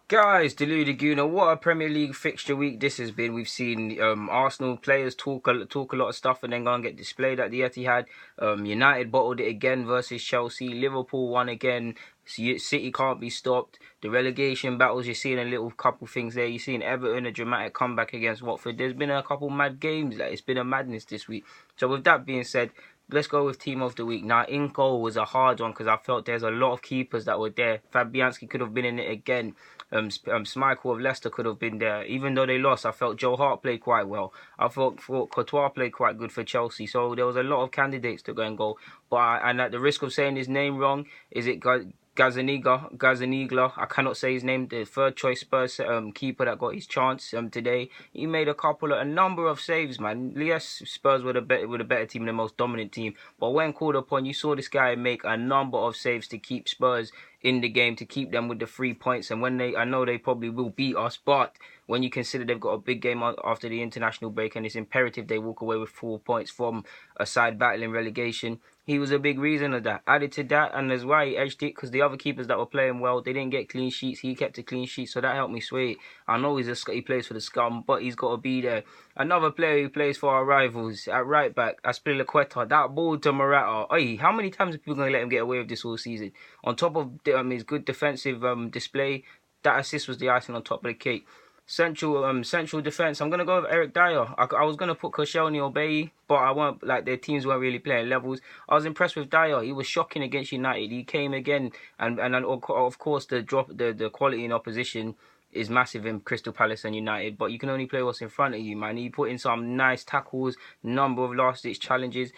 Guys, deluded Guna, what a Premier League fixture week this has been. We've seen Arsenal players talk a lot of stuff and then go and get displayed at the Etihad. United bottled it again versus Chelsea. Liverpool won again. City can't be stopped. The relegation battles, you're seeing a little couple things there. You're seeing Everton, a dramatic comeback against Watford. There's been a couple mad games. It's been a madness this week. So with that being said, let's go with team of the week. Now, in goal was a hard one because I felt there's a lot of keepers that were there. Fabianski could have been in it again. Schmeichel of Leicester could have been there. Even though they lost, I felt Joe Hart played quite well. I thought Courtois played quite good for Chelsea. So there was a lot of candidates to go and goal. And at the risk of saying his name wrong, is it Gazaniga, I cannot say his name, the third choice Spurs keeper that got his chance today. He made a number of saves, man. Yes, Spurs were the better team, the most dominant team. But when called upon, you saw this guy make a number of saves to keep Spurs in the game, to keep them with the 3 points. And I know they probably will beat us, but when you consider they've got a big game after the international break and it's imperative they walk away with 4 points from a side battling relegation, he was a big reason of that. Added to that, and that's why he edged it, because the other keepers that were playing well, they didn't get clean sheets. He kept a clean sheet, so that helped me sway it. I know he plays for the Scum, but he's got to be there. Another player who plays for our rivals at right back, Azpilicueta, that ball to Morata. Oi, how many times are people going to let him get away with this all season? On top of his good defensive display, that assist was the icing on top of the cake. Central defense, I'm gonna go with Eric Dyer. I was gonna put Koscielny or Bailly, but I weren't, like, their teams weren't really playing levels. I was impressed with Dyer. He was shocking against United. He came again, and of course the quality in opposition is massive in Crystal Palace and United, but you can only play what's in front of you, man. He put in some nice tackles, number of last-ditch challenges,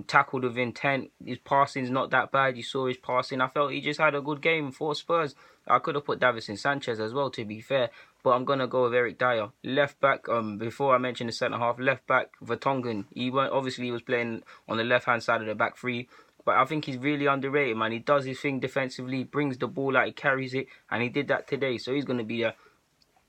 tackled with intent. His passing's not that bad. You saw his passing. I felt he just had a good game for Spurs. I could have put Davinson Sanchez as well, to be fair, but I'm going to go with Eric Dyer. Left back, before I mentioned the centre-half, left back, Vertonghen. He was playing on the left-hand side of the back three, but I think he's really underrated, man. He does his thing defensively, brings the ball out, he carries it, and he did that today, so he's going to be there.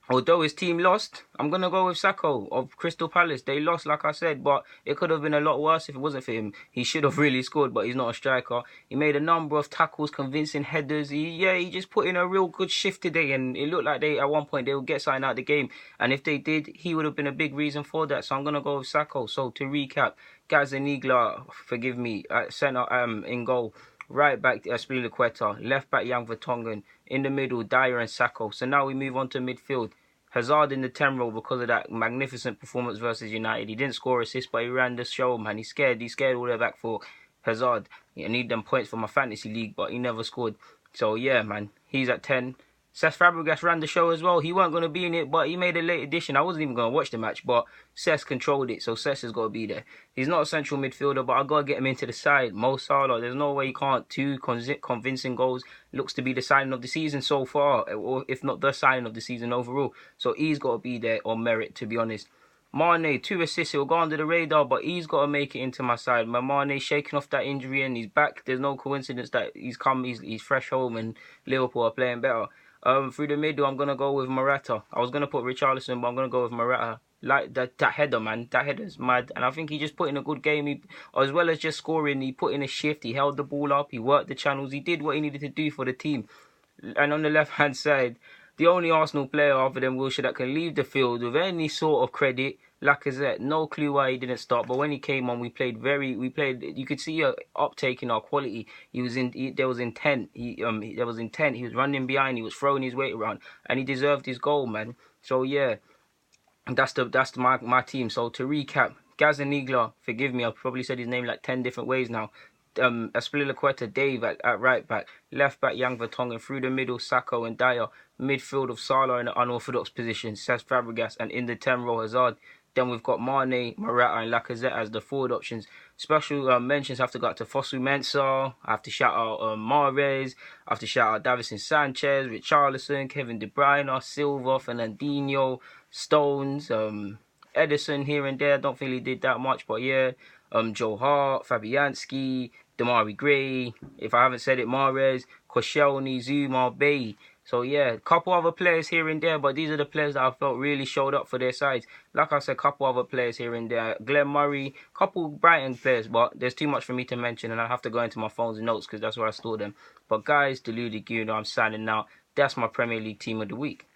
Although his team lost, I'm going to go with Sacco of Crystal Palace. They lost, like I said, but it could have been a lot worse if it wasn't for him. He should have really scored, but he's not a striker. He made a number of tackles, convincing headers. He just put in a real good shift today, and it looked like at one point they would get something out of the game. And if they did, he would have been a big reason for that. So I'm going to go with Sacco. So to recap, Gazaniga, forgive me, at centre, in goal. Right back, Azpilicueta. Left back, Jan Vertonghen. In the middle, Dyer and Sacco. So now we move on to midfield. Hazard in the 10 role because of that magnificent performance versus United. He didn't score assists, but he ran the show, man. He scared all their back for Hazard. I need them points for my fantasy league, but he never scored. So yeah, man, he's at 10. Cesc Fabregas ran the show as well. He weren't going to be in it, but he made a late addition. I wasn't even going to watch the match, but Cesc controlled it, so Cesc has got to be there. He's not a central midfielder, but I got to get him into the side. Mo Salah, there's no way he can't. 2 convincing goals. Looks to be the signing of the season so far, or if not the signing of the season overall. So he's got to be there on merit, to be honest. Mane, 2 assists, he'll go under the radar, but he's got to make it into my side. Mane shaking off that injury and he's back. There's no coincidence that he's fresh home and Liverpool are playing better. Through the middle, I'm going to go with Morata. I was going to put Richarlison, but I'm going to go with Morata. Like, that header, man. That header's mad. And I think he just put in a good game. As well as just scoring, he put in a shift. He held the ball up. He worked the channels. He did what he needed to do for the team. And on the left-hand side, the only Arsenal player other than Wilshere that can leave the field with any sort of credit, Lacazette. No clue why he didn't start, but when he came on, we played. You could see a uptake in our quality. There was intent. There was intent. He was running behind. He was throwing his weight around, and he deserved his goal, man. So yeah, that's my team. So to recap, Gazaniga, forgive me, I've probably said his name like 10 different ways now. Azpilicueta, Dave at right back, left back Jan Vertonghen, through the middle Sacco and Dyer, midfield of Salah in the unorthodox position, Cesc Fabregas, and in the 10 row Hazard. Then we've got Mane, Morata and Lacazette as the forward options. Special mentions have to go out to Fosu Mensah. I have to shout out Mahrez. I have to shout out Davinson Sanchez, Richarlison, Kevin De Bruyne, Silva, Fernandinho, Stones, Edison here and there. I don't think he did that much, but yeah. Joe Hart, Fabianski, Damari Gray, if I haven't said it, Mahrez, Koscielny, Zuma, Bailly. So yeah, a couple other players here and there, but these are the players that I felt really showed up for their sides. Like I said, a couple other players here and there. Glenn Murray, couple Brighton players, but there's too much for me to mention and I have to go into my phones and notes because that's where I store them. But guys, deluded, I'm signing out. That's my Premier League team of the week.